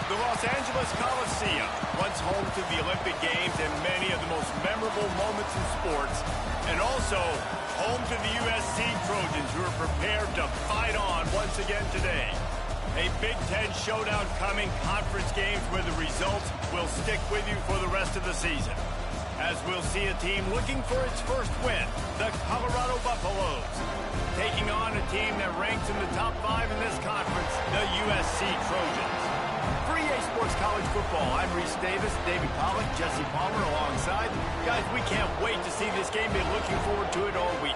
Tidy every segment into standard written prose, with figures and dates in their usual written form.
The Los Angeles Coliseum, once home to the Olympic Games and many of the most memorable moments in sports, and also home to the USC Trojans, who are prepared to fight on once again today. A Big Ten showdown coming, conference games where the results will stick with you for the rest of the season. As we'll see a team looking for its first win, the Colorado Buffaloes, taking on a team that ranks in the top 5 in this conference, the USC Trojans. For EA Sports College Football, I'm Reese Davis, David Pollack, Jesse Palmer alongside. Guys, we can't wait to see this game. Been looking forward to it all week.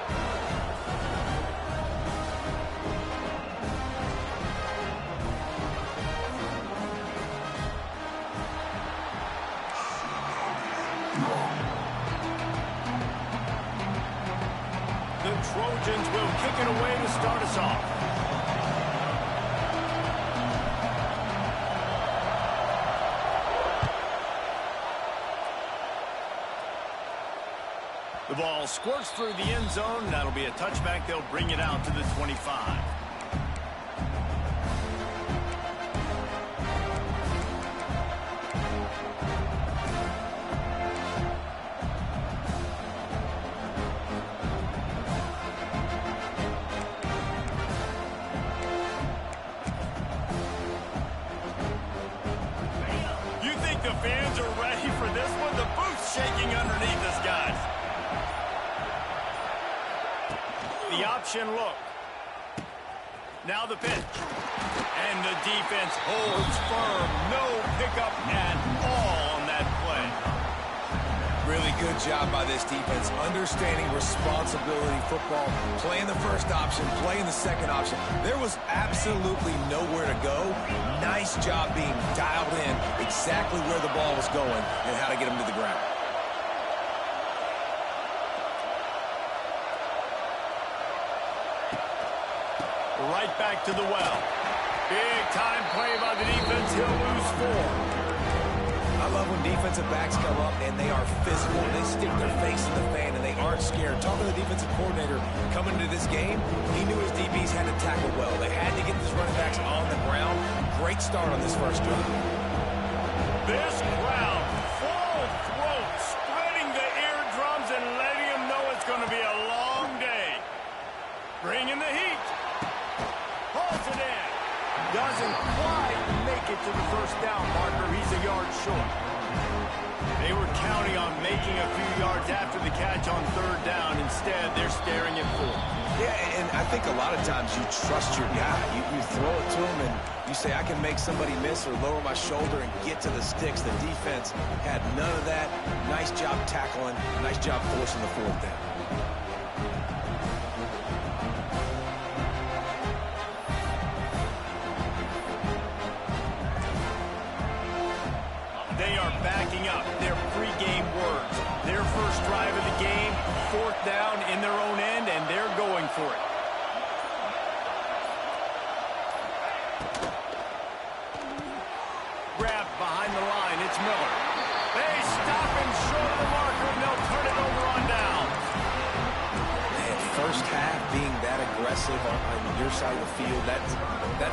The Trojans will kick it away to start us off. The ball squirts through the end zone. That'll be a touchback. They'll bring it out to the 25. You think the fans are ready for this one? The booth's shaking underneath us, guys. The option look. Now the pitch. And the defense holds firm. No pickup at all on that play. Really good job by this defense. Understanding responsibility football. Playing the first option, playing the second option. There was absolutely nowhere to go. Nice job being dialed in exactly where the ball was going and how to get him to the ground. Right back to the well. Big time play by the defense. He'll lose 4. I love when defensive backs come up and they are physical. They stick their face in the fan and they aren't scared. Talking to the defensive coordinator coming into this game, he knew his DBs had to tackle well. They had to get these running backs on the ground. Great start on this first drive. This crowd, full throat, spreading the eardrums and letting them know it's going to be a long day. Bringing the heat. Pulls it in. Doesn't quite make it to the first down marker. He's a yard short. They were counting on making a few yards after the catch on 3rd down. Instead, they're staring at 4. Yeah, and I think a lot of times you trust your guy. You throw it to him and you say, I can make somebody miss or lower my shoulder and get to the sticks. The defense had none of that. Nice job tackling. Nice job forcing the 4th down. They are backing up their pregame words. Their first drive of the game, 4th down in their own end, and they're going for it. Grabbed behind the line, it's Miller. They stop him short of the marker, and they'll turn it over on down. Man, first half being that aggressive on your side of the field, that's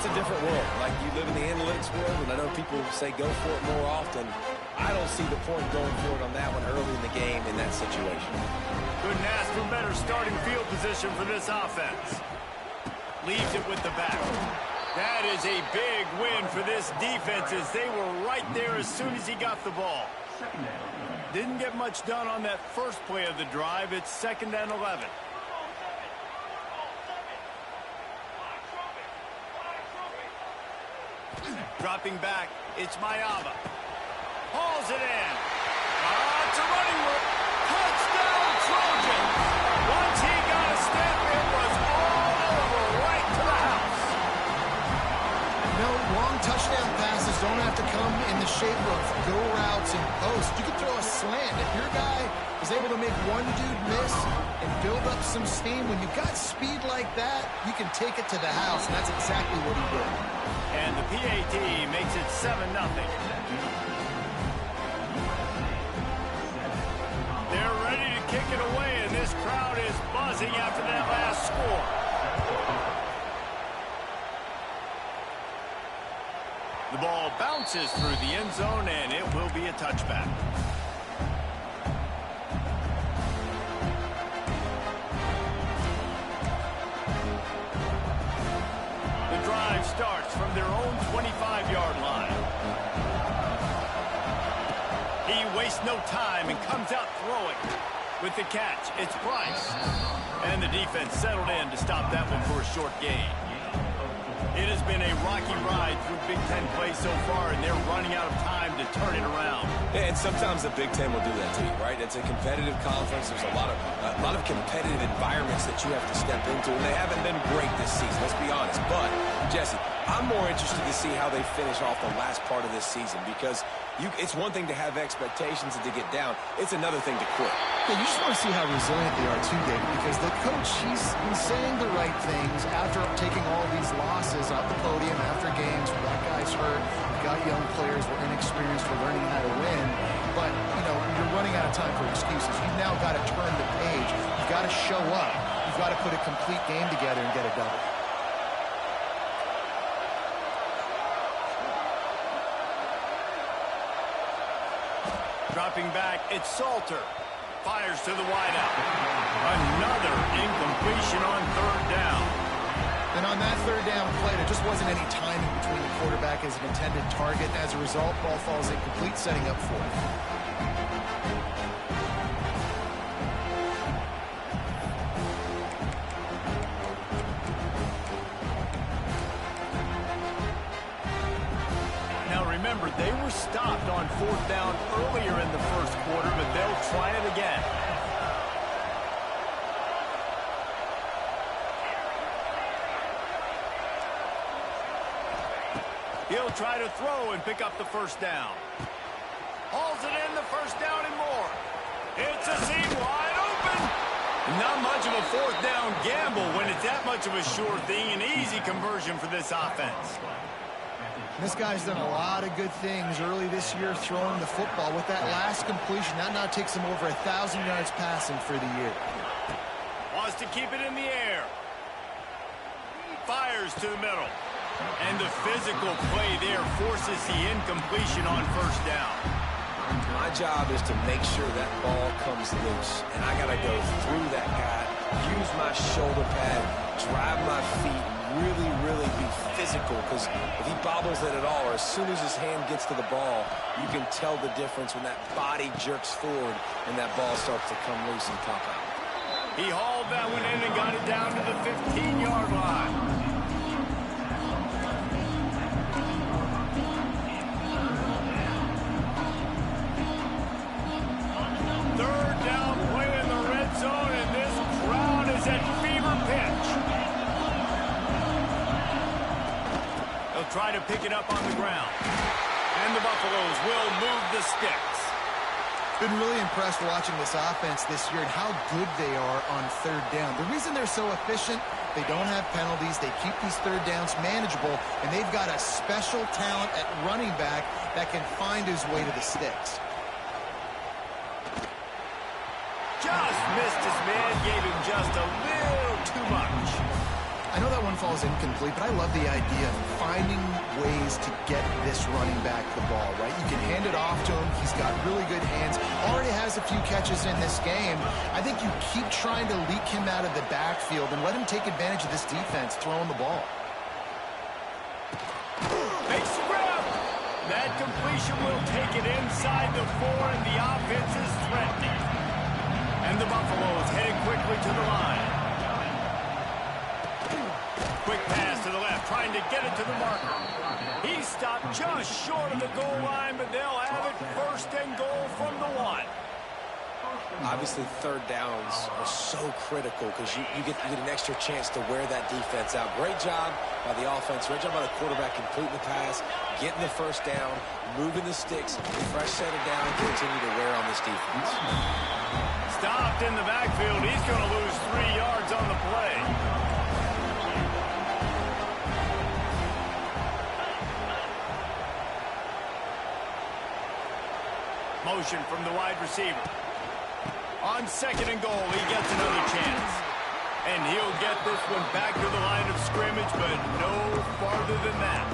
a different world. Like, you live in the analytics world, and I know people say go for it more often. I don't see the point going for it on that one early in the game in that situation. Couldn't ask for better starting field position for this offense. Leaves it with the back. That is a big win for this defense as they were right there as soon as he got the ball. Didn't get much done on that first play of the drive. It's 2nd and 11. Dropping back, it's Mayava. Hauls it in. It's a running move. Touchdown, Trojans. Once he got a step, it was all over, right to the house. No, long touchdown passes don't have to come in the shape of go routes and posts. You can throw a slant. If your guy is able to make one dude miss and build up some steam, when you've got speed like that, you can take it to the house, and that's exactly what he did. And the PAT makes it 7-0. They're ready to kick it away, and this crowd is buzzing after that last score. The ball bounces through the end zone, and it will be a touchback. The drive starts from their own 25-yard line. He wastes no time and comes out throwing. With the catch, it's Price. And the defense settled in to stop that one for a short gain. It has been a rocky ride through Big Ten play so far, and they're running out of time to turn it around. Yeah, and sometimes the Big Ten will do that to you, right? It's a competitive conference. There's a lot of competitive environments that you have to step into, and they haven't been great this season, let's be honest. But, Jesse, I'm more interested to see how they finish off the last part of this season, because it's one thing to have expectations and to get down. It's another thing to quit. Yeah, you just want to see how resilient they are, too, David, because the coach, he's been saying the right things after taking all these losses off the podium after games. That guy's hurt. We've got young players. We're inexperienced. We're learning how to win. But, you know, you're running out of time for excuses. You've now got to turn the page. You've got to show up. You've got to put a complete game together and get it done. Dropping back, it's Salter. Fires to the wideout. Another incompletion on third down. And on that third down play, there just wasn't any timing between the quarterback as an intended target. As a result, ball falls incomplete, setting up fourth. Remember, they were stopped on fourth down earlier in the first quarter, but they'll try it again. He'll try to throw and pick up the first down. Hauls it in, the first down and more. It's a seam wide open. Not much of a fourth down gamble when it's that much of a sure thing. An easy conversion for this offense. This guy's done a lot of good things early this year throwing the football. With that last completion, that now takes him over 1,000 yards passing for the year. Wants to keep it in the air. Fires to the middle. And the physical play there forces the incompletion on first down. My job is to make sure that ball comes loose. And I got to go through that guy, use my shoulder pad, drive my feet, really be physical, because if he bobbles it at all, or as soon as his hand gets to the ball, you can tell the difference when that body jerks forward and that ball starts to come loose and pop out. He hauled that one in and got it down to the 15-yard line. Third down play in the red zone, and this crowd is at fever pitch. Try to pick it up on the ground. And the Buffaloes will move the sticks. Been really impressed watching this offense this year and how good they are on third down. The reason they're so efficient, they don't have penalties. They keep these third downs manageable, and they've got a special talent at running back that can find his way to the sticks. Just missed his man, gave him just a little too much. I know that one falls incomplete, but I love the idea of finding ways to get this running back the ball, right? You can hand it off to him. He's got really good hands. Already has a few catches in this game. I think you keep trying to leak him out of the backfield and let him take advantage of this defense throwing the ball. Big scrap! That completion will take it inside the 4, and the offense is threatening. And the Buffaloes headed quickly to the line. Quick pass to the left, trying to get it to the marker. He stopped just short of the goal line, but they'll have it first and goal from the 1. Obviously, third downs are so critical because you get an extra chance to wear that defense out. Great job by the offense. Great job by the quarterback completing the pass, getting the first down, moving the sticks, fresh set of down, continue to wear on this defense. Stopped in the backfield. He's going to lose 3 yards on the play. Motion from the wide receiver. On second and goal, he gets another chance. And he'll get this one back to the line of scrimmage, but no farther than that.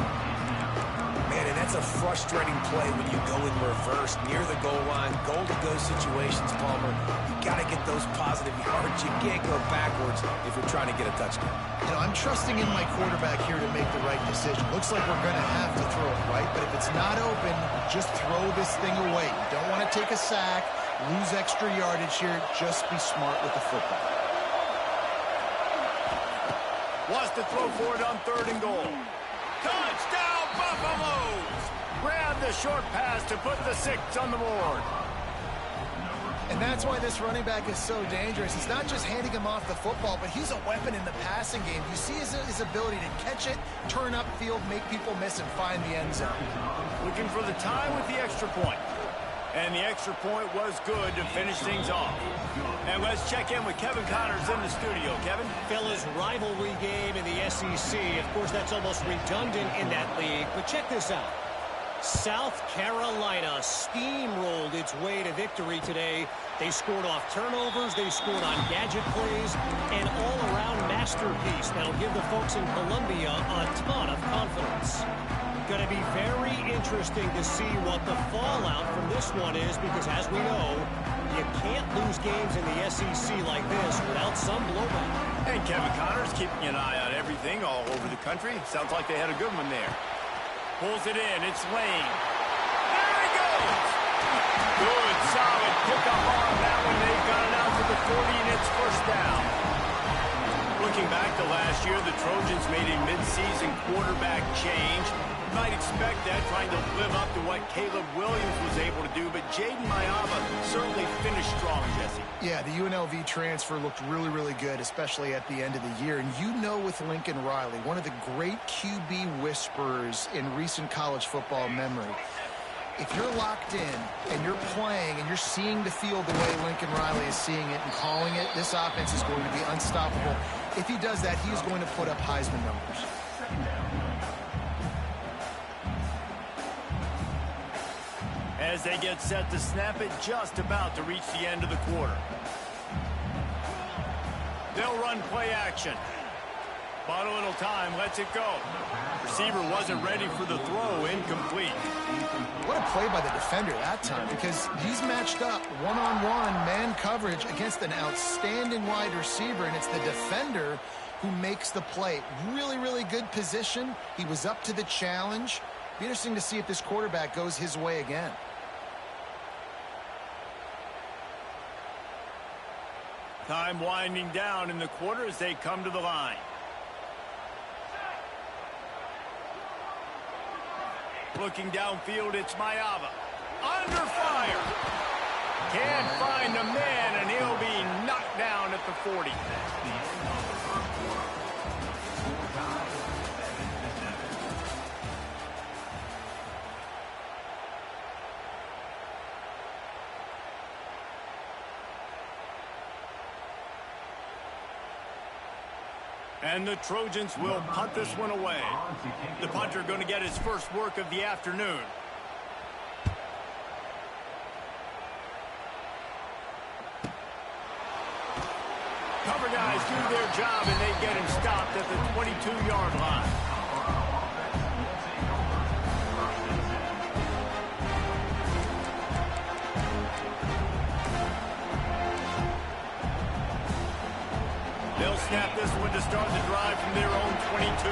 Man, and That's a frustrating play when you go in reverse near the goal line. Goal-to-go situations, Palmer. You got to get those positive yards. You can't go backwards if you're trying to get a touchdown. You know, I'm trusting in my quarterback here to make the right decision. Looks like we're going to have to throw it, right? But if it's not open, just throw this thing away. You don't want to take a sack, lose extra yardage here. Just be smart with the football. Wants to throw for it on 3rd and goal. Touchdown, Buffaloes! Grab the short pass to put the 6 on the board. And that's why this running back is so dangerous. It's not just handing him off the football, but he's a weapon in the passing game. You see his ability to catch it, turn upfield, make people miss, and find the end zone. Looking for the tie with the extra point. And the extra point was good to finish things off. And let's check in with Kevin Connors in the studio. Kevin? Fellas, rivalry game in the SEC. Of course, that's almost redundant in that league. But check this out. South Carolina steamrolled its way to victory today. They scored off turnovers. They scored on gadget plays. An all-around masterpiece that'll give the folks in Columbia a ton of confidence. Going to be very interesting to see what the fallout from this one is, because as we know, you can't lose games in the SEC like this without some blowback. And Kevin Connors keeping an eye on everything all over the country. Sounds like they had a good one there. Pulls it in. It's Lane. There he goes. Good, solid pickup on that one. They've got it out to the 40, and it's 1st down. Looking back to last year, the Trojans made a midseason quarterback change. You might expect that, trying to live up to what Caleb Williams was able to do, but Jaden Mayava certainly finished strong, Jesse. Yeah, the UNLV transfer looked really, really good, especially at the end of the year. And you know, with Lincoln Riley, one of the great QB whisperers in recent college football memory, if you're locked in and you're playing and you're seeing the field the way Lincoln Riley is seeing it and calling it, this offense is going to be unstoppable. If he does that, he's going to put up Heisman numbers. As they get set to snap it, just about to reach the end of the quarter. They'll run play action. Bought a little time, lets it go. Receiver wasn't ready for the throw, incomplete. What a play by the defender that time, because he's matched up one-on-one man coverage against an outstanding wide receiver, and it's the defender who makes the play. Really, really good position. He was up to the challenge. Be interesting to see if this quarterback goes his way again. Time winding down in the quarter as they come to the line. Looking downfield, it's Mayava. Under fire. Can't find the man, and he'll be knocked down at the 40. And the Trojans will punt this one away. The punter going to get his first work of the afternoon. Cover guys do their job, and they get him stopped at the 22-yard line. They'll snap this one to start the drive from their own 22.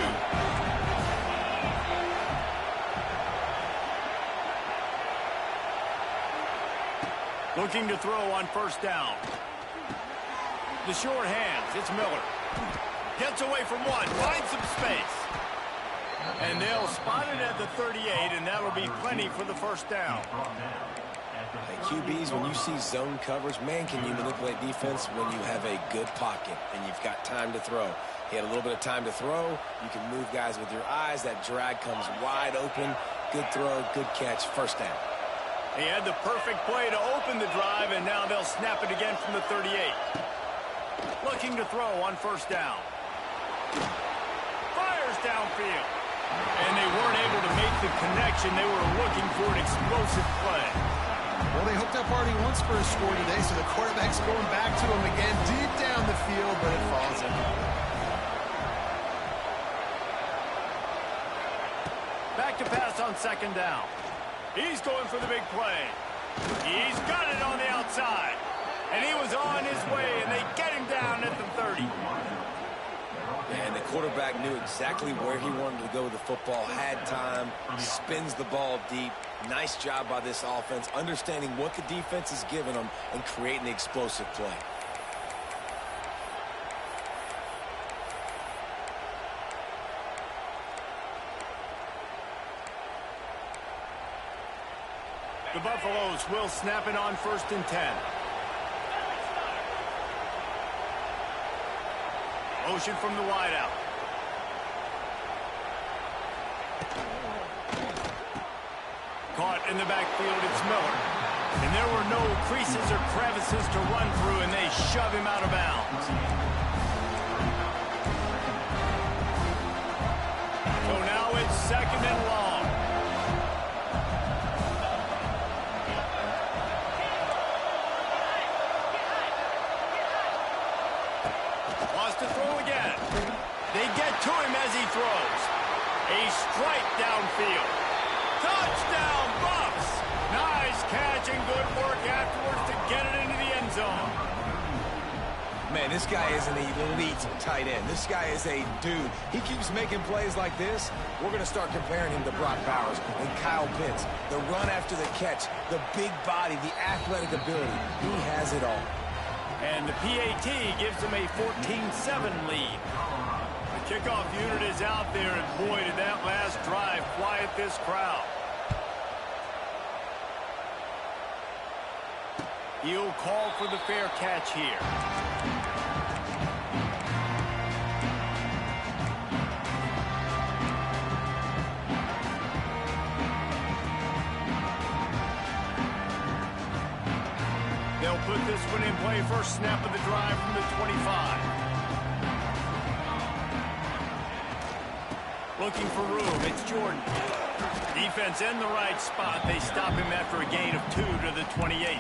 Looking to throw on 1st down. The short hands, it's Miller. Gets away from one, finds some space. And they'll spot it at the 38, and that'll be plenty for the 1st down. Hey, QBs, when you see zone coverage, man, can you manipulate defense when you have a good pocket and you've got time to throw. He had a little bit of time to throw. You can move guys with your eyes. That drag comes wide open. Good throw, good catch, 1st down. He had the perfect play to open the drive, and now they'll snap it again from the 38. Looking to throw on 1st down. Fires downfield. And they weren't able to make the connection. They were looking for an explosive play. Well, they hooked up already once for a score today, so the quarterback's going back to him again deep down the field, but it falls in. Back to pass on second down. He's going for the big play. He's got it on the outside. And he was on his way, and they get him down at the 30. And the quarterback knew exactly where he wanted to go with the football, had time, spins the ball deep. Nice job by this offense, understanding what the defense is giving them and creating the explosive play. The Buffaloes will snap it on 1st and 10. Motion from the wideout. Caught in the backfield, it's Miller. And there were no creases or crevices to run through, and they shove him out of bounds. So now it's 2nd and long. Wants to throw again. They get to him as he throws. A strike downfield. Touchdown, Buffs! Nice catch and good work afterwards to get it into the end zone. Man, this guy is an elite tight end. This guy is a dude. He keeps making plays like this. We're going to start comparing him to Brock Bowers and Kyle Pitts. The run after the catch, the big body, the athletic ability. He has it all. And the PAT gives them a 14-7 lead. The kickoff unit is out there, and boy, did that last drive quiet this crowd. He'll call for the fair catch here. They'll put this one in play. First snap of the drive from the 25. Looking for room. It's Jordan. Defense in the right spot. They stop him after a gain of 2 to the 28.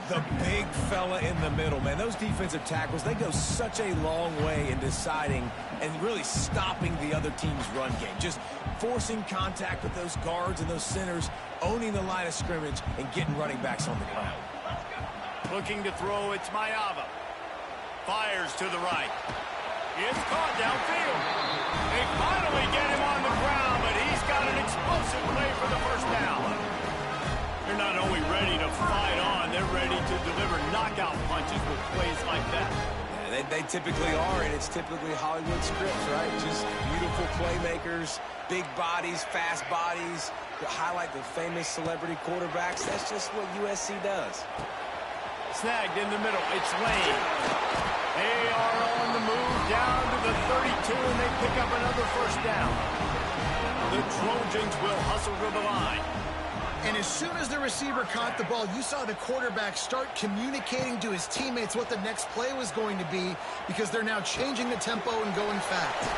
The big fella in the middle, man. Those defensive tackles, they go such a long way in deciding and really stopping the other team's run game. Just forcing contact with those guards and those centers, owning the line of scrimmage, and getting running backs on the ground. Looking to throw, it's Mayava. Fires to the right. It's caught downfield. They finally get him on the ground, but he's got an explosive play for the first down. They're not only ready to fight on, they're ready to deliver knockout punches with plays like that. Yeah, they typically are, and it's typically Hollywood scripts, right? Just beautiful playmakers, big bodies, fast bodies, that highlight the famous celebrity quarterbacks. That's just what USC does. Snagged in the middle. It's Lane. They are on the move down to the 32, and they pick up another first down. The Trojans will hustle to the line. And as soon as the receiver caught the ball, you saw the quarterback start communicating to his teammates what the next play was going to be, because they're now changing the tempo and going fast.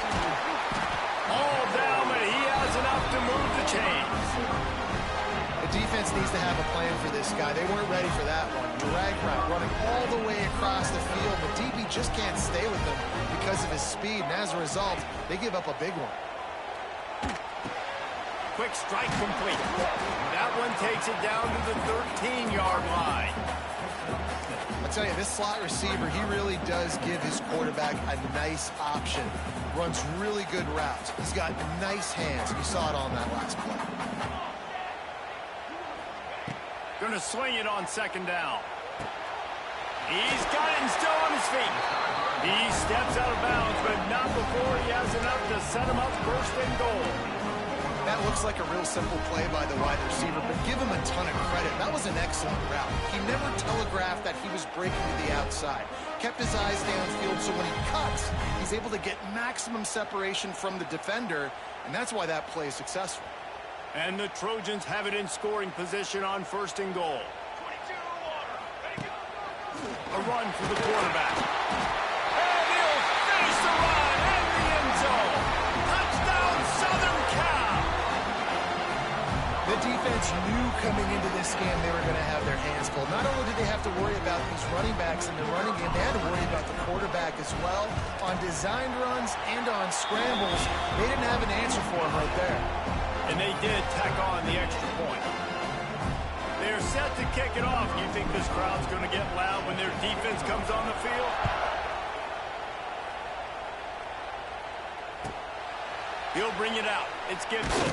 All down, but he has enough to move the chains. The defense needs to have a plan for this guy. They weren't ready for that one. Drag route running all the way across the field. The DB just can't stay with him because of his speed, and as a result, they give up a big one. Quick strike complete. That one takes it down to the 13-yard line. I'll tell you, this slot receiver, he really does give his quarterback a nice option. Runs really good routes. He's got nice hands. You saw it on that last play. Going to swing it on second down. He's got it and still on his feet. He steps out of bounds, but not before he has enough to set him up first and goal. That looks like a real simple play by the wide receiver, but give him a ton of credit. That was an excellent route. He never telegraphed that he was breaking to the outside. Kept his eyes downfield, so when he cuts, he's able to get maximum separation from the defender, and that's why that play is successful. And the Trojans have it in scoring position on first and goal. A run for the quarterback. And he'll finish the run in the end zone. Touchdown, Southern Cal. The defense knew coming into this game they were going to have their hands full. Not only did they have to worry about these running backs in the running game, they had to worry about the quarterback as well. On designed runs and on scrambles, they didn't have an answer for him right there. And they did tack on the extra point. They're set to kick it off. You think this crowd's going to get loud when their defense comes on the field? He'll bring it out. It's Gibson.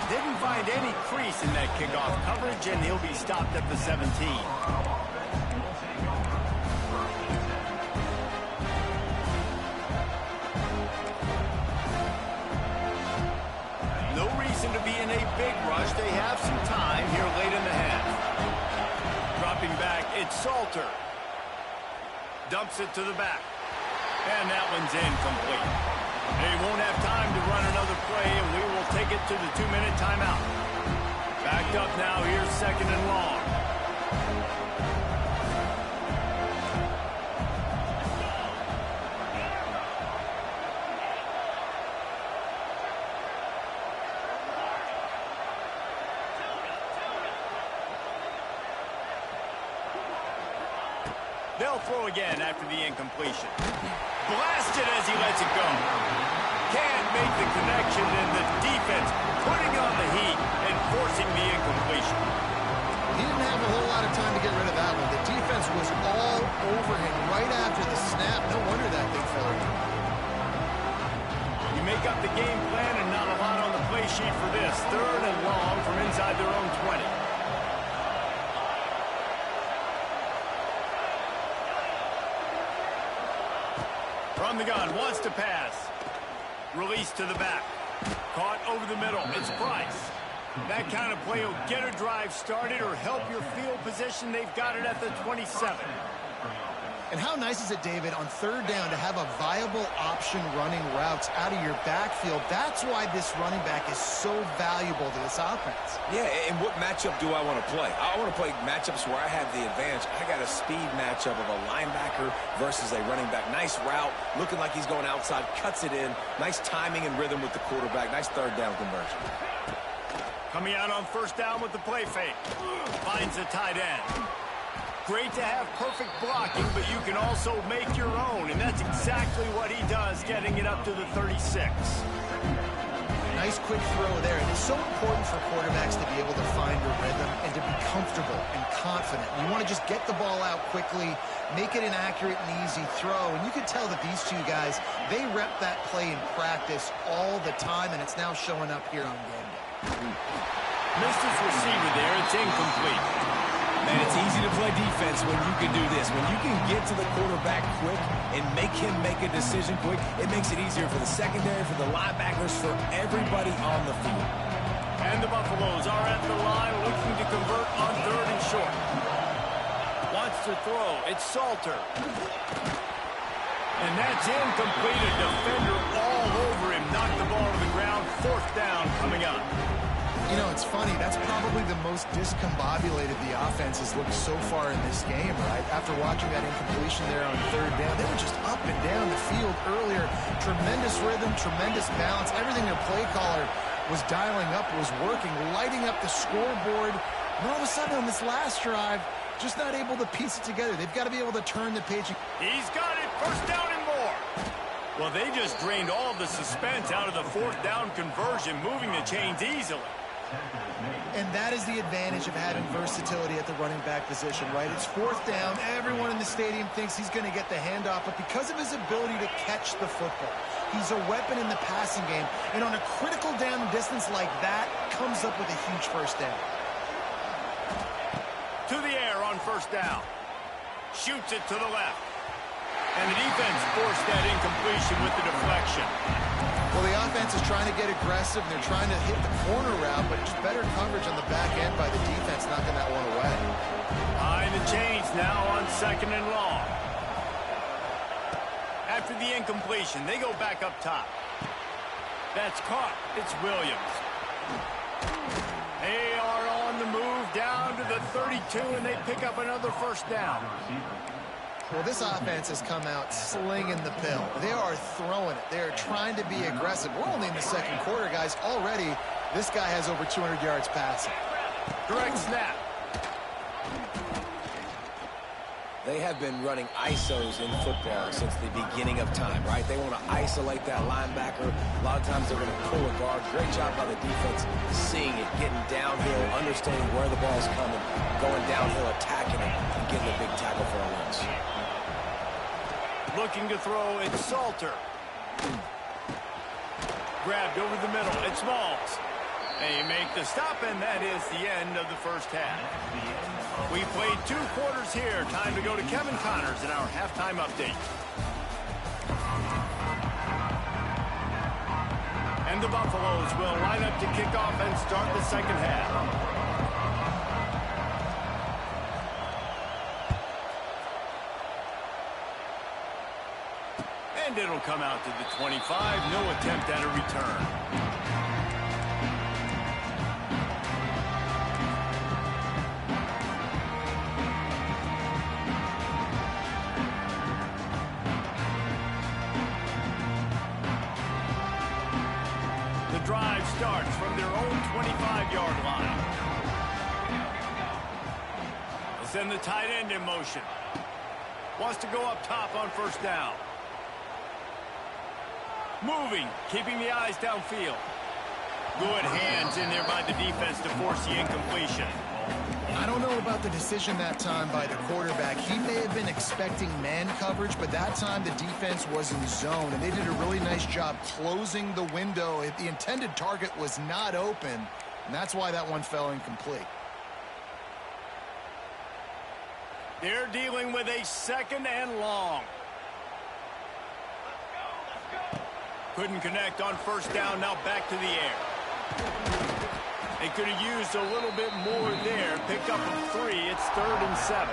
Didn't find any crease in that kickoff coverage, and he'll be stopped at the 17. No reason to be in a big rush. They have some time here late in the half. Dropping back, it's Salter. Dumps it to the back. And that one's incomplete. They won't have time to run another play, and we will take it to the 2-minute timeout. Backed up now, here's 2nd and long. They'll throw again after the incompletion. Blasted as he lets it go. Can't make the connection, and the defense putting on the heat and forcing the incompletion. He didn't have a whole lot of time to get rid of that one. The defense was all over him right after the snap. No wonder that thing fell in. You make up the game plan and not a lot on the play sheet for this. 3rd and long from inside their own 20. From the gun, wants to pass. Release to the back. Caught over the middle. It's Price. That kind of play will get a drive started or help your field position. They've got it at the 27. And how nice is it, David, on 3rd down to have a viable option running routes out of your backfield? That's why this running back is so valuable to this offense. Yeah, and what matchup do I want to play? I want to play matchups where I have the advantage. I got a speed matchup of a linebacker versus a running back. Nice route, looking like he's going outside, cuts it in. Nice timing and rhythm with the quarterback. Nice 3rd down conversion. Coming out on 1st down with the play fake. Finds the tight end. Great to have perfect blocking, but you can also make your own, and that's exactly what he does, getting it up to the 36. Nice quick throw there, and it's so important for quarterbacks to be able to find a rhythm and to be comfortable and confident. You want to just get the ball out quickly, make it an accurate and easy throw, and you can tell that these two guys, they rep that play in practice all the time, and it's now showing up here on game day. Missed his receiver there. It's incomplete. Man, it's easy to play defense when you can do this. When you can get to the quarterback quick and make him make a decision quick, it makes it easier for the secondary, for the linebackers, for everybody on the field. And the Buffaloes are at the line looking to convert on 3rd and short. Wants to throw. It's Salter. And that's incomplete. A defender all over him. Knocked the ball to the ground. 4th down coming up. You know, it's funny. That's probably the most discombobulated the offense has looked so far in this game, right? After watching that incompletion there on 3rd down, they were just up and down the field earlier. Tremendous rhythm, tremendous balance. Everything their play caller was dialing up was working, lighting up the scoreboard. And all of a sudden on this last drive, just not able to piece it together. They've got to be able to turn the page. He's got it. 1st down and more. Well, they just drained all the suspense out of the 4th down conversion, moving the chains easily. And that is the advantage of having versatility at the running back position, right? It's 4th down. Everyone in the stadium thinks he's going to get the handoff, but because of his ability to catch the football, he's a weapon in the passing game. And on a critical down distance like that, comes up with a huge 1st down. To the air on 1st down. Shoots it to the left. And the defense forced that incompletion with the deflection. Well, the offense is trying to get aggressive, and they're trying to hit the corner route, but just better coverage on the back end by the defense, knocking that one away. Behind the chains now on 2nd and long. After the incompletion, they go back up top. That's caught. It's Williams. They are on the move down to the 32, and they pick up another 1st down. Well, this offense has come out slinging the pill. They are throwing it. They are trying to be aggressive. We're only in the 2nd quarter, guys. Already, this guy has over 200 yards passing. Direct snap. They have been running ISOs in football since the beginning of time, right? They want to isolate that linebacker. A lot of times they're going to pull a guard. Great job by the defense seeing it, getting downhill, understanding where the ball's coming, going downhill, attacking it, and getting a big tackle for a loss. Looking to throw, it's Salter. Grabbed over the middle, it's Smalls. They make the stop, and that is the end of the first half. We played 2 quarters here. Time to go to Kevin Connors in our halftime update. And the Buffaloes will line up to kick off and start the second half. And it'll come out to the 25. No attempt at a return. Drive starts from their own 25-yard line. They'll send the tight end in motion. Wants to go up top on first down. Moving, keeping the eyes downfield. Good hands in there by the defense to force the incompletion. I don't know about the decision that time by the quarterback. He may have been expecting man coverage, but that time the defense was in zone, and they did a really nice job closing the window. The intended target was not open, and that's why that one fell incomplete. They're dealing with a 2nd and long. Couldn't connect on first down, now back to the air. They could have used a little bit more there. Picked up a 3. It's 3rd and 7.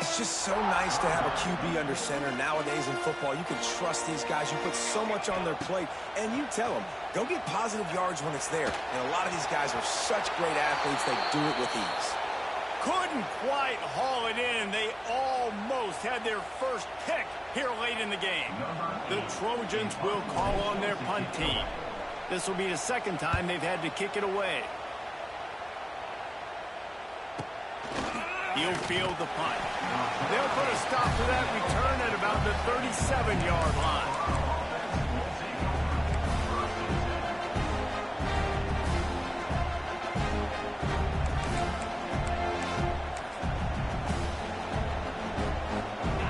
It's just so nice to have a QB under center. Nowadays in football, you can trust these guys. You put so much on their plate, and you tell them, go get positive yards when it's there. And a lot of these guys are such great athletes, they do it with ease. Couldn't quite haul it in. They almost had their first pick here late in the game. The Trojans will call on their punt team. This will be the 2nd time they've had to kick it away. He'll field the punt. They'll put a stop to that return at about the 37-yard line.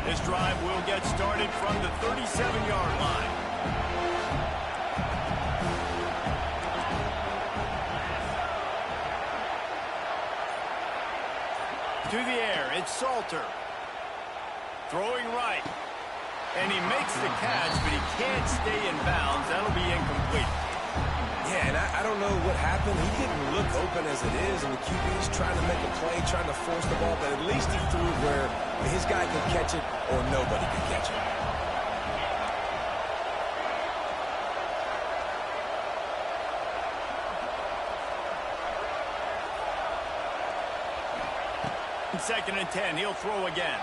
This drive will get started from the 37-yard line. To the air, it's Salter. Throwing right. And he makes the catch, but he can't stay in bounds. That'll be incomplete. Yeah, and I don't know what happened. He didn't look open as it is, and the QB's trying to make a play, trying to force the ball, but at least he threw it where his guy could catch it or nobody could catch it. 2nd and 10. He'll throw again.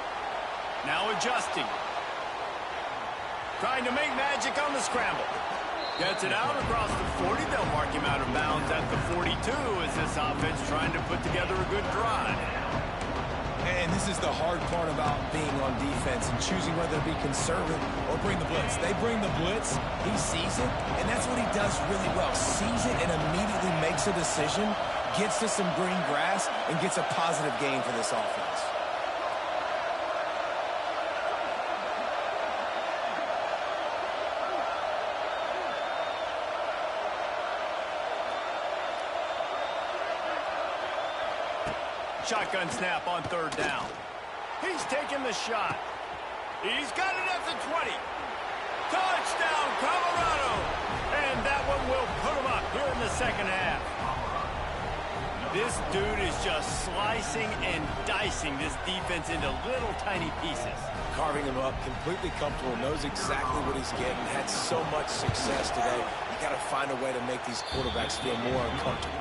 Now adjusting. Trying to make magic on the scramble. Gets it out across the 40. They'll mark him out of bounds at the 42 as this offense trying to put together a good drive. And this is the hard part about being on defense and choosing whether to be conservative or bring the blitz. They bring the blitz, he sees it, and that's what he does really well. Sees it and immediately makes a decision, gets to some green grass, and gets a positive gain for this offense. Shotgun snap on 3rd down. He's taking the shot. He's got it at the 20. Touchdown, Colorado! And that one will put him up here in the 2nd half. This dude is just slicing and dicing this defense into little tiny pieces. Carving him up, completely comfortable, knows exactly what he's getting, had so much success today. You got to find a way to make these quarterbacks feel more uncomfortable.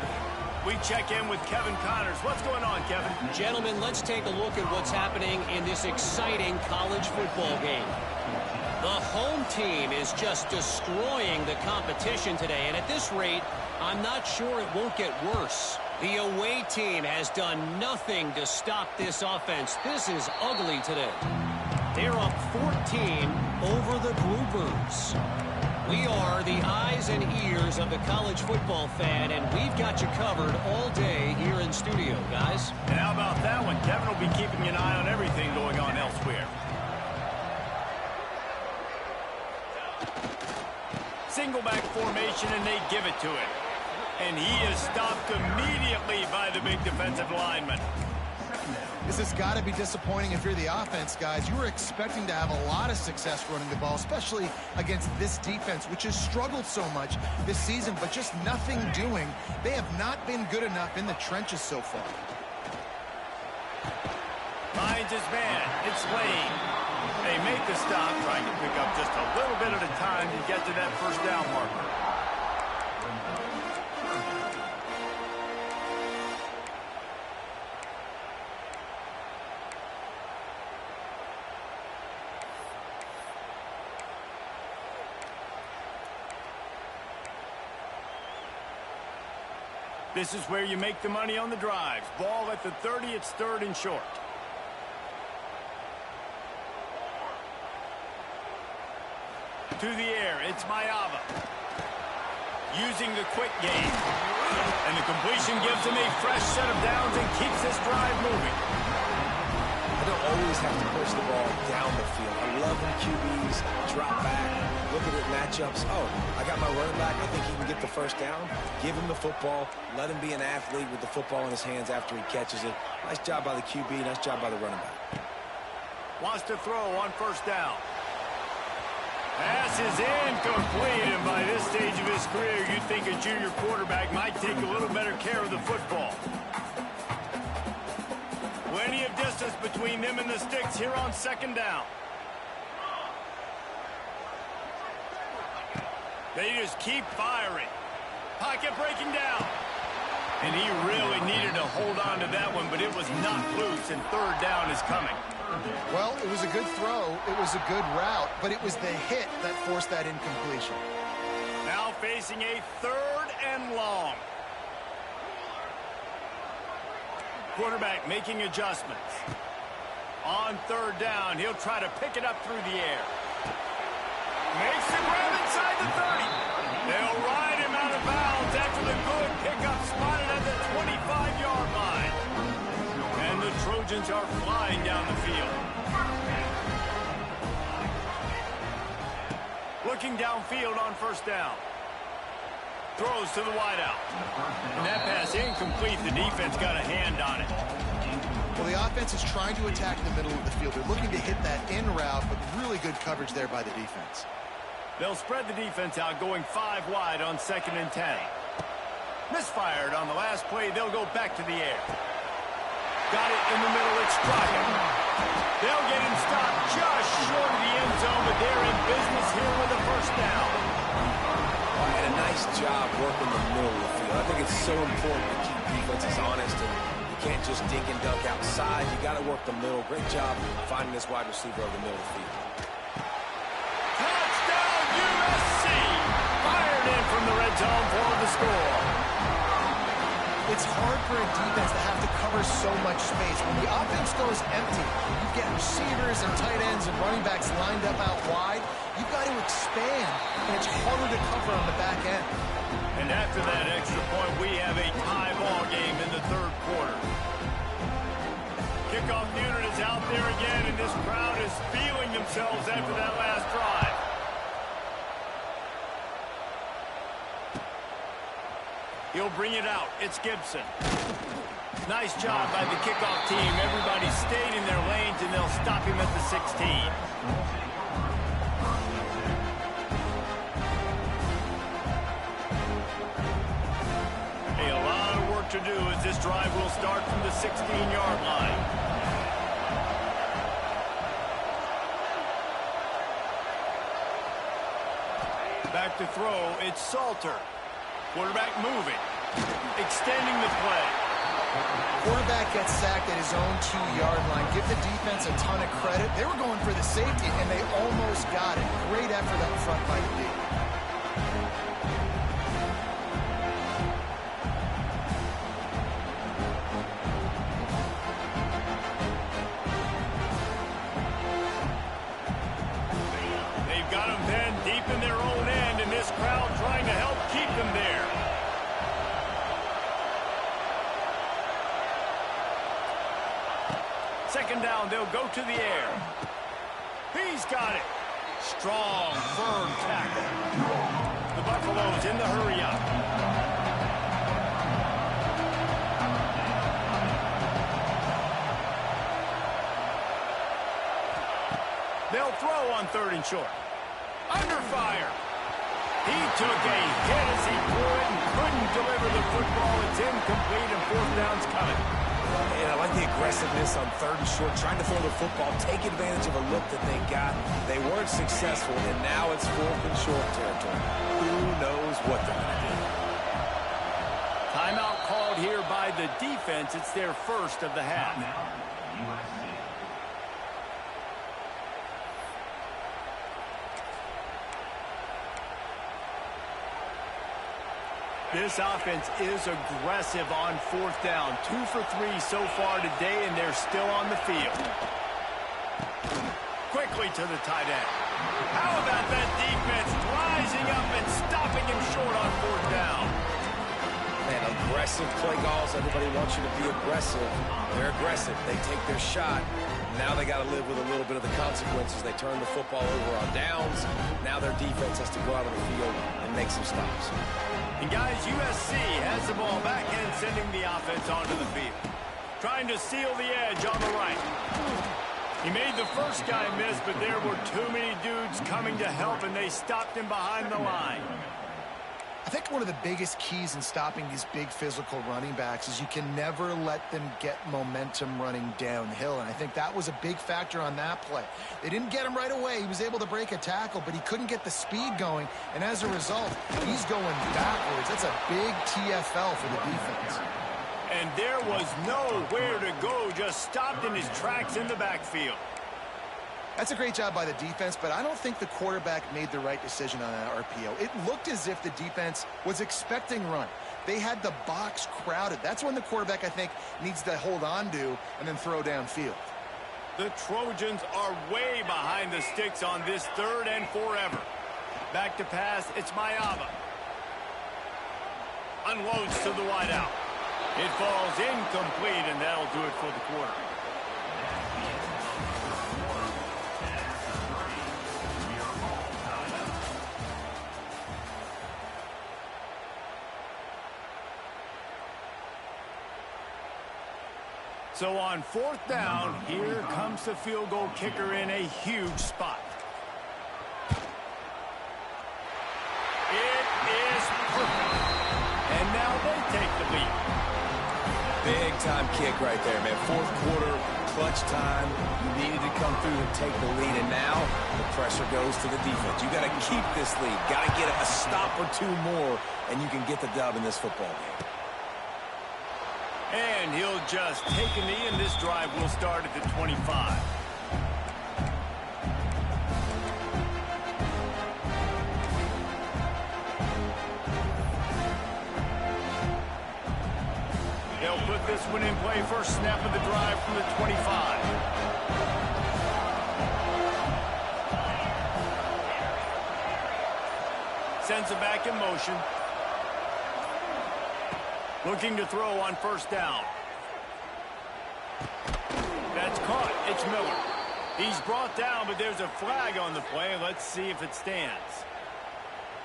We check in with Kevin Connors. What's going on, Kevin? Gentlemen, let's take a look at what's happening in this exciting college football game. The home team is just destroying the competition today, and at this rate, I'm not sure it won't get worse. The away team has done nothing to stop this offense. This is ugly today. They're up 14 over the Groupers. We are the eyes and ears of the college football fan, and we've got you covered all day here in studio, guys. And how about that one? Kevin will be keeping an eye on everything going on elsewhere. Single back formation, and they give it to him. And he is stopped immediately by the big defensive lineman. This has got to be disappointing if you're the offense, guys. You were expecting to have a lot of success running the ball, especially against this defense, which has struggled so much this season, but just nothing doing. They have not been good enough in the trenches so far. Finds his man. It's Lane. They make the stop, trying to pick up just a little bit at a time to get to that first down marker. This is where you make the money on the drives. Ball at the 30, it's third and short. To the air, it's Mayava. Using the quick game. And the completion gives him a fresh set of downs and keeps this drive moving. I don't always have to push the ball down the field. I love when QBs drop back, look at it matchups. Oh, I got my running back. I think he can get the first down. Give him the football. Let him be an athlete with the football in his hands after he catches it. Nice job by the QB. Nice job by the running back. Wants to throw on first down. Pass is incomplete, and by this stage of his career, you'd think a junior quarterback might take a little better care of the football. Plenty of distance between them and the sticks here on second down. They just keep firing. Pocket breaking down. And he really needed to hold on to that one, but it was not loose, and third down is coming. Well, it was a good throw. It was a good route, but it was the hit that forced that incompletion. Now facing a third and long. Quarterback making adjustments. On third down, he'll try to pick it up through the air. Makes the grab inside the 30. They'll ride him out of bounds after the good pickup spotted at the 25-yard line. And the Trojans are flying down the field. Looking downfield on first down. Throws to the wideout. And that pass incomplete. The defense got a hand on it. Well, the offense is trying to attack the middle of the field. They're looking to hit that in route, but really good coverage there by the defense. They'll spread the defense out, going 5 wide on 2nd and 10. Misfired on the last play. They'll go back to the air. Got it in the middle. It's Straka. They'll get him stopped just short of the end zone, but they're in business here with a first down. And a nice job working the middle of the field. I think it's so important to keep defenses honest, and you can't just dink and dunk outside. You got to work the middle. Great job finding this wide receiver over the middle of the field. Touchdown USC! Fired in from the red zone for the score. It's hard for a defense to have to cover so much space. When the offense goes empty, you get receivers and tight ends and running backs lined up out wide. You've got to expand, and it's harder to cover on the back end. And after that extra point, we have a tie ball game in the third quarter. Kickoff unit is out there again, and this crowd is feeling themselves after that last drive. He'll bring it out. It's Gibson. Nice job by the kickoff team. Everybody stayed in their lanes, and they'll stop him at the 16. A lot of work to do as this drive will start from the 16-yard line. Back to throw. It's Salter. Quarterback moving. Extending the play. Quarterback gets sacked at his own 2-yard line. Give the defense a ton of credit. They were going for the safety, and they almost got it. Great effort up front by the D. Second down, they'll go to the air. He's got it. Strong, firm tackle. The Buffaloes in the hurry up. They'll throw on 3rd and short. Under fire. He took a hit as he threw it and couldn't deliver the football. It's incomplete and 4th down's coming. And I like the aggressiveness on 3rd and short, trying to throw the football, take advantage of a look that they got. They weren't successful, and now it's 4th and short territory. Who knows what they're going to do? Timeout called here by the defense. It's their first of the half. This offense is aggressive on 4th down. 2 for 3 so far today, and they're still on the field. Quickly to the tight end. How about that defense rising up and stopping him short on 4th down? Man, aggressive play calls. Everybody wants you to be aggressive. They're aggressive. They take their shot. Now they got to live with a little bit of the consequences. They turn the football over on downs. Now their defense has to go out on the field and make some stops. And guys, USC has the ball back and sending the offense onto the field. Trying to seal the edge on the right. He made the first guy miss, but there were too many dudes coming to help, and they stopped him behind the line. I think one of the biggest keys in stopping these big physical running backs is you can never let them get momentum running downhill, and I think that was a big factor on that play. They didn't get him right away. He was able to break a tackle, but he couldn't get the speed going, and as a result, he's going backwards. That's a big TFL for the defense. And there was nowhere to go, just stopped in his tracks in the backfield. That's a great job by the defense, but I don't think the quarterback made the right decision on that RPO. It looked as if the defense was expecting run. They had the box crowded. That's when the quarterback, I think, needs to hold on to and then throw downfield. The Trojans are way behind the sticks on this 3rd and forever. Back to pass, it's Mayava. Unloads to the wideout. It falls incomplete, and that'll do it for the quarter. So on 4th down, here comes the field goal kicker in a huge spot. It is perfect. And now they take the lead. Big time kick right there, man. 4th quarter, clutch time. You needed to come through and take the lead, and now the pressure goes to the defense. You got to keep this lead. Got to get a stop or two more, and you can get the dub in this football game. And he'll just take a knee, and this drive will start at the 25. They'll put this one in play. First snap of the drive from the 25. Sends it back in motion. Looking to throw on 1st down. That's caught. It's Miller. He's brought down, but there's a flag on the play. Let's see if it stands.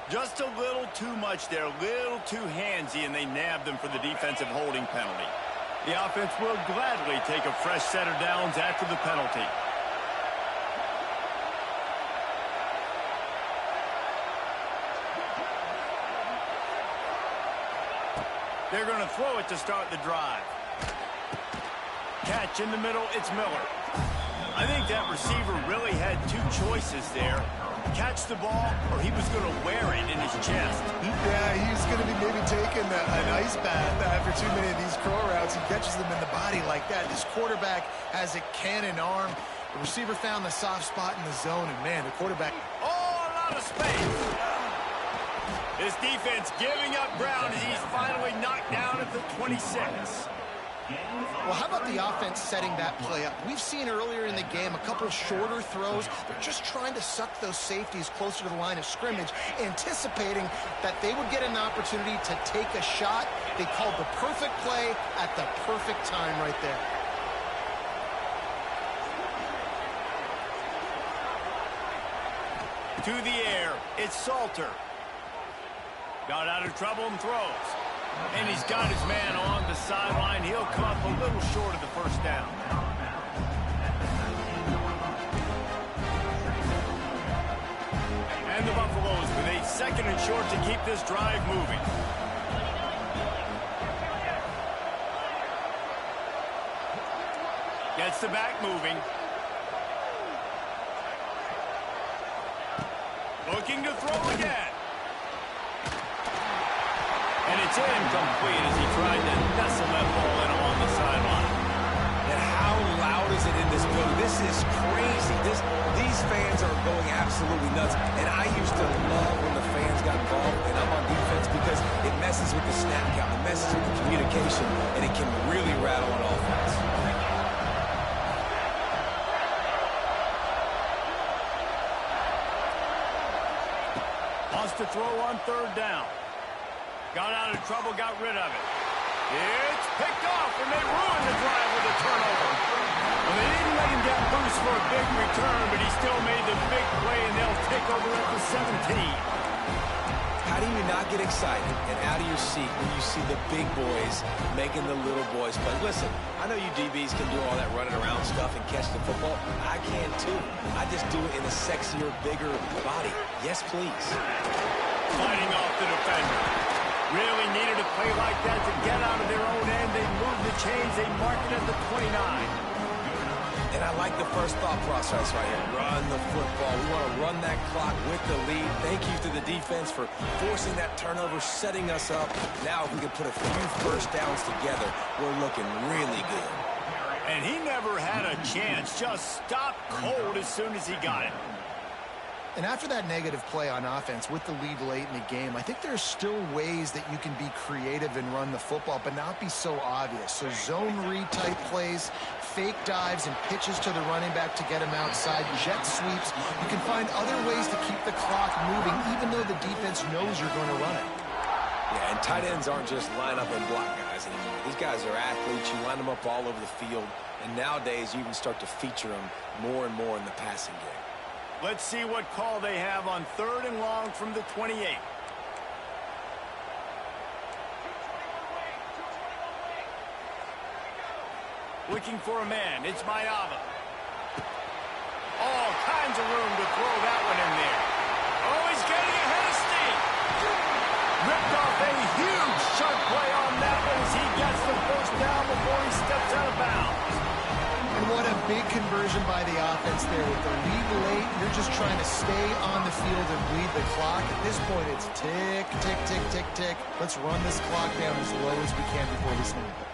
Just a little too much there, a little too handsy, and they nabbed them for the defensive holding penalty. The offense will gladly take a fresh set of downs after the penalty. They're going to throw it to start the drive. Catch in the middle, it's Miller. I think that receiver really had two choices there. Catch the ball, or he was going to wear it in his chest. Yeah, he was going to be maybe taking an ice bath after too many of these crow routes. He catches them in the body like that. This quarterback has a cannon arm. The receiver found the soft spot in the zone, and man, the quarterback... Oh, a lot of space. This defense giving up ground as he's finally knocked down at the 26. Well, how about the offense setting that play up? We've seen earlier in the game a couple shorter throws. They're just trying to suck those safeties closer to the line of scrimmage, anticipating that they would get an opportunity to take a shot. They called the perfect play at the perfect time right there. To the air, it's Salter. Got out of trouble and throws. And he's got his man along the sideline. He'll come up a little short of the first down. And the Buffaloes with a 2nd and short to keep this drive moving. Gets the back moving. Looking to throw again. And it's incomplete as he tried to nestle that ball in along the sideline. And how loud is it in this building? This is crazy. These fans are going absolutely nuts. And I used to love when the fans got involved, and I'm on defense because it messes with the snap count, it messes with the communication, and it can really rattle on offense. Wants to throw on 3rd down. Got out of trouble, got rid of it. It's picked off, and they ruined the drive with a turnover. Well, they didn't let him get loose for a big return, but he still made the big play, and they'll take over at the 17. How do you not get excited and out of your seat when you see the big boys making the little boys play? Listen, I know you DBs can do all that running around stuff and catch the football. I can too. I just do it in a sexier, bigger body. Yes, please. Fighting off the defender. Really needed a play like that to get out of their own end. They moved the chains. They marked it at the 29. And I like the first thought process right here. Run the football. We want to run that clock with the lead. Thank you to the defense for forcing that turnover, setting us up. Now if we can put a few first downs together, we're looking really good. And he never had a chance. Just stopped cold as soon as he got it. And after that negative play on offense with the lead late in the game, I think there's still ways that you can be creative and run the football, but not be so obvious. So zone read type plays, fake dives and pitches to the running back to get him outside, jet sweeps. You can find other ways to keep the clock moving, even though the defense knows you're going to run it. Yeah, and tight ends aren't just line up and block guys anymore. These guys are athletes. You line them up all over the field. And nowadays, you can start to feature them more and more in the passing game. Let's see what call they have on 3rd and long from the 28. Looking for a man. It's Mayava. All kinds of room to throw that one in there. Oh, he's getting ahead of steam. Ripped off a huge sharp play on that one as he gets the first down before he steps out of bounds. And what a big conversion by the offense there. With the lead late, you're just trying to stay on the field and bleed the clock. At this point, it's tick, tick, tick, tick, tick. Let's run this clock down as low as we can before we snap it.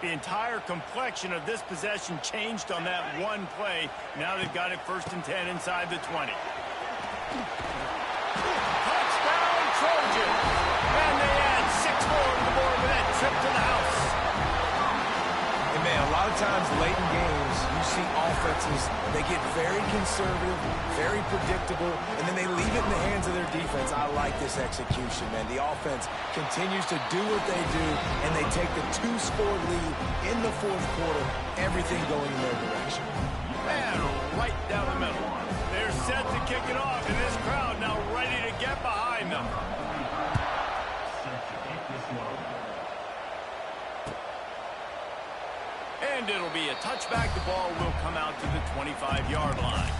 The entire complexion of this possession changed on that one play. Now they've got it 1st and 10 inside the 20. Touchdown, Trojans! And they add 6 more to the board with that trip to the house. And man, a lot of times late in games, you see offenses, they get very conservative, very predictable, and then they leave it in the hands of their defense. I like this execution, man. The offense continues to do what they do, and they take the 2-score lead in the 4th quarter, everything going in their direction. And right down the middle. They're set to kick it off, and this crowd now ready to get behind them. And it'll be a touchback. The ball will come out to the 25-yard line.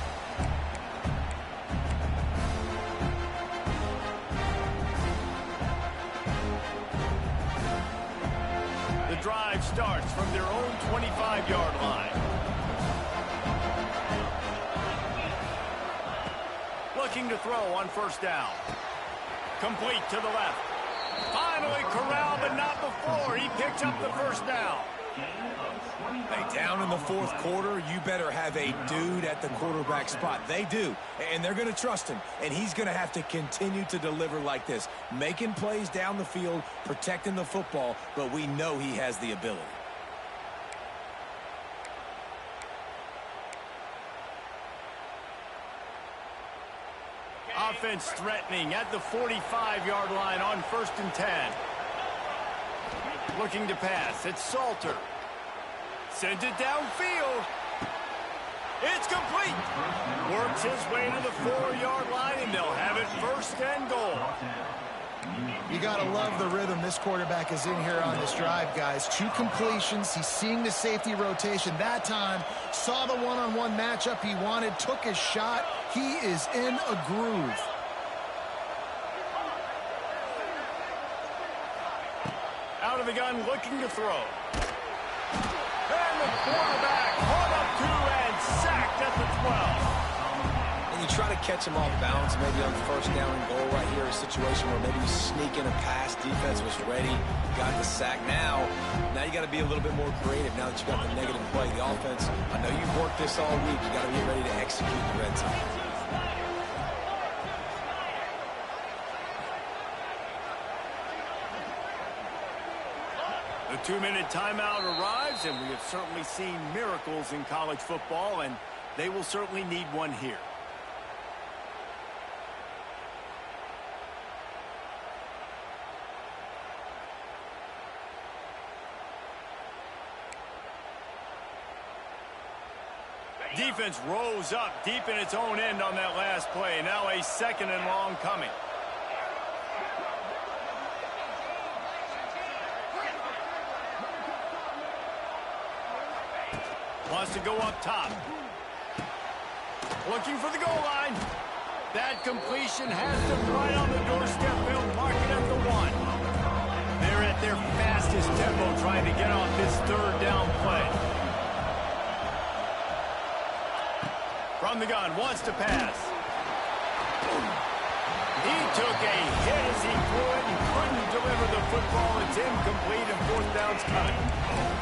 The drive starts from their own 25-yard line. Looking to throw on 1st down. Complete to the left. Finally corralled, but not before. He picks up the 1st down. Hey, down in the 4th quarter, you better have a dude at the quarterback spot. They do, and they're going to trust him, and he's going to have to continue to deliver like this, making plays down the field, protecting the football, but we know he has the ability. Offense threatening at the 45-yard line on 1st and 10. Looking to pass. It's Salter. Sends it downfield. It's complete. Works his way to the 4-yard line, and they'll have it first and goal. You got to love the rhythm this quarterback is in here on this drive, guys. 2 completions. He's seeing the safety rotation that time. Saw the one-on-one matchup he wanted. Took his shot. He is in a groove. Out of the gun, looking to throw. And the quarterback caught up to and sacked at the 12. And you try to catch him off balance, maybe on first down and goal right here, a situation where maybe you sneak in a pass, defense was ready, got the sack. Now you got to be a little bit more creative now that you got the negative play. The offense, I know you've worked this all week. You got to be ready to execute the red zone. The 2-minute timeout arrives, and we have certainly seen miracles in college football, and they will certainly need one here. Defense rose up deep in its own end on that last play. Now a 2nd and long coming. Wants to go up top. Looking for the goal line. That completion has them right on the doorstep. They'll mark it at the 1. They're at their fastest tempo trying to get off this 3rd down play. From the gun, wants to pass. He took a hit as he threw it and couldn't deliver the football. It's incomplete and 4th down's coming.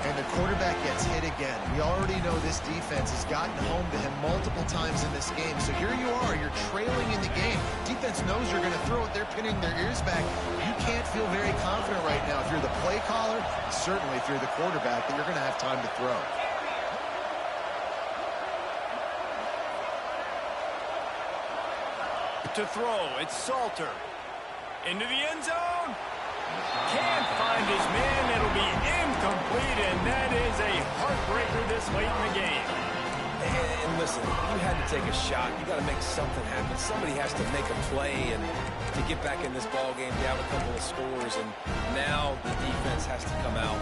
And the quarterback gets hit again. We already know this defense has gotten home to him multiple times in this game. So here you are, you're trailing in the game. Defense knows you're going to throw it. They're pinning their ears back. You can't feel very confident right now. If you're the play caller, certainly if you're the quarterback, that you're going to have time to throw. To throw, it's Salter. Into the end zone. Can't find his man. It'll be incomplete, and that is a heartbreaker this late in the game. And listen, you had to take a shot. You got to make something happen. Somebody has to make a play and to get back in this ball game, down a couple of scores, and now the defense has to come out,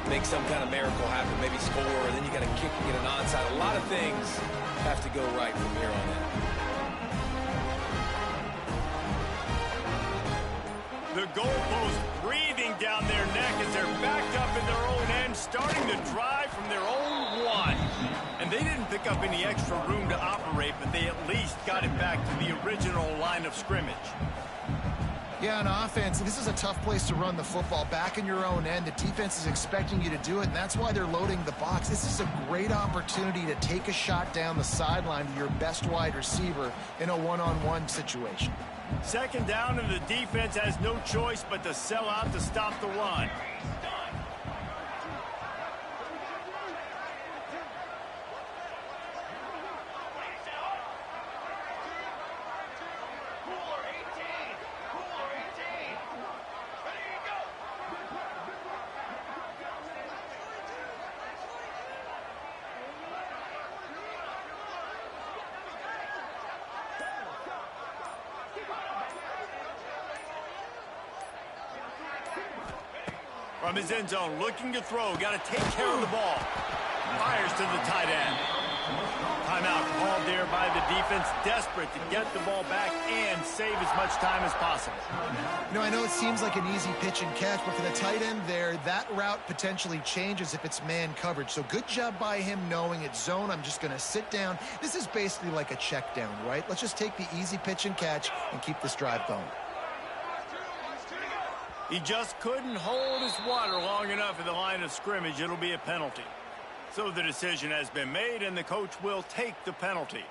make some kind of miracle happen, maybe score, and then you got to kick and get an onside. A lot of things have to go right from here on in. The goalpost breathing down their neck as they're backed up in their own end, starting to drive from their own 1. And they didn't pick up any extra room to operate, but they at least got it back to the original line of scrimmage. Yeah, on offense, this is a tough place to run the football. Back in your own end, the defense is expecting you to do it, and that's why they're loading the box. This is a great opportunity to take a shot down the sideline to your best wide receiver in a one-on-one situation. 2nd down, and the defense has no choice but to sell out to stop the run. From his end zone, looking to throw. Got to take care of the ball. Fires to the tight end. Timeout called there by the defense, desperate to get the ball back and save as much time as possible. You know, I know it seems like an easy pitch and catch, but for the tight end there, that route potentially changes if it's man coverage. So good job by him knowing it's zone. I'm just going to sit down. This is basically like a check down, right? Let's just take the easy pitch and catch and keep this drive going. He just couldn't hold his water long enough at the line of scrimmage. It'll be a penalty. So the decision has been made, and the coach will take the penalty.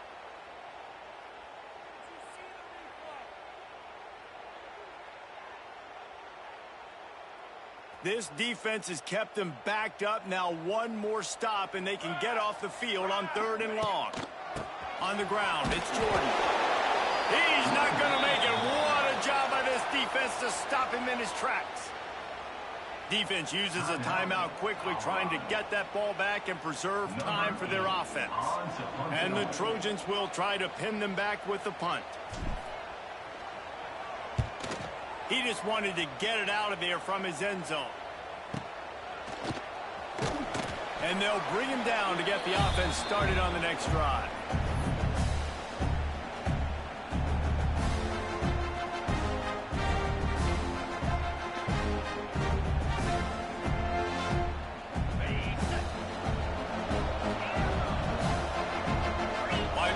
This defense has kept them backed up. Now 1 more stop, and they can get off the field on 3rd and long. On the ground, it's Jordan. He's not going to make it. What a job by this defense to stop him in his tracks. Defense uses a timeout quickly, trying to get that ball back and preserve time for their offense. And the Trojans will try to pin them back with the punt. He just wanted to get it out of there from his end zone. And they'll bring him down to get the offense started on the next drive.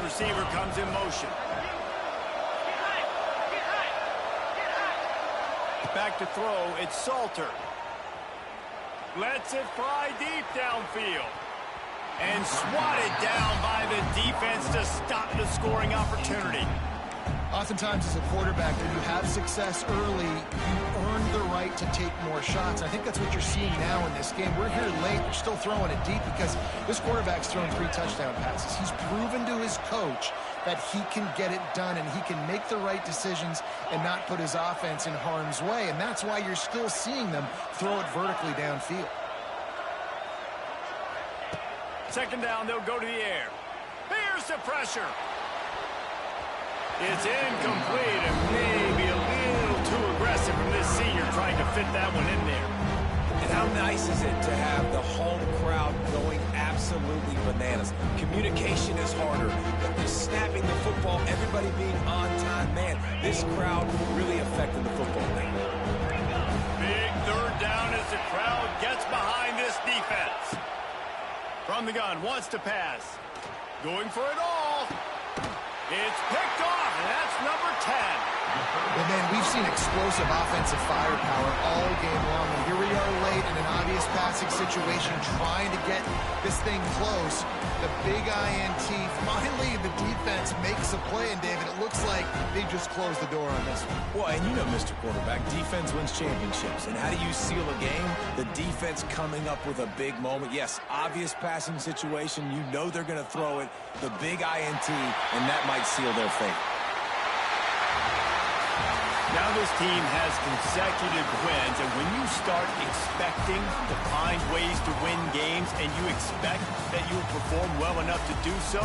Receiver comes in motion. Back to throw, it's Salter. Lets it fly deep downfield. And swatted down by the defense to stop the scoring opportunity. Oftentimes as a quarterback, when you have success early, you earn the right to take more shots. I think that's what you're seeing now in this game. We're here late. They're still throwing it deep because this quarterback's thrown 3 touchdown passes. He's proven to his coach that he can get it done and he can make the right decisions and not put his offense in harm's way. And that's why you're still seeing them throw it vertically downfield. Second down, they'll go to the air. Here's the pressure. It's incomplete and maybe a little too aggressive from this senior trying to fit that one in there. And how nice is it to have the home crowd going absolutely bananas? Communication is harder. Just snapping the football, everybody being on time. Man, this crowd really affecting the football game. Big third down as the crowd gets behind this defense. From the gun, wants to pass. Going for it all. It's picked off, and that's number 10. Well, man, we've seen explosive offensive firepower all game long, and here we are late in an obvious passing situation trying to get this thing close. The big INT, finally the defense makes a play, and David, it looks like they just closed the door on this one. Well, and you know, Mr. Quarterback, defense wins championships. And how do you seal a game? The defense coming up with a big moment. Yes, obvious passing situation. You know they're going to throw it. The big INT, and that might seal their fate. Now this team has consecutive wins, and when you start expecting to find ways to win games and you expect that you will perform well enough to do so,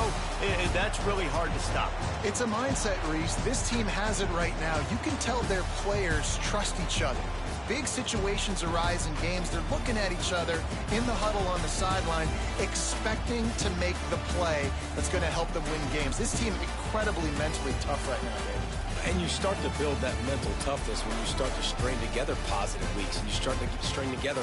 that's really hard to stop. It's a mindset, Reese. This team has it right now. You can tell their players trust each other. Big situations arise in games. They're looking at each other in the huddle on the sideline, expecting to make the play that's going to help them win games. This team incredibly mentally tough right now, David. And you start to build that mental toughness when you start to string together positive weeks and you start to string together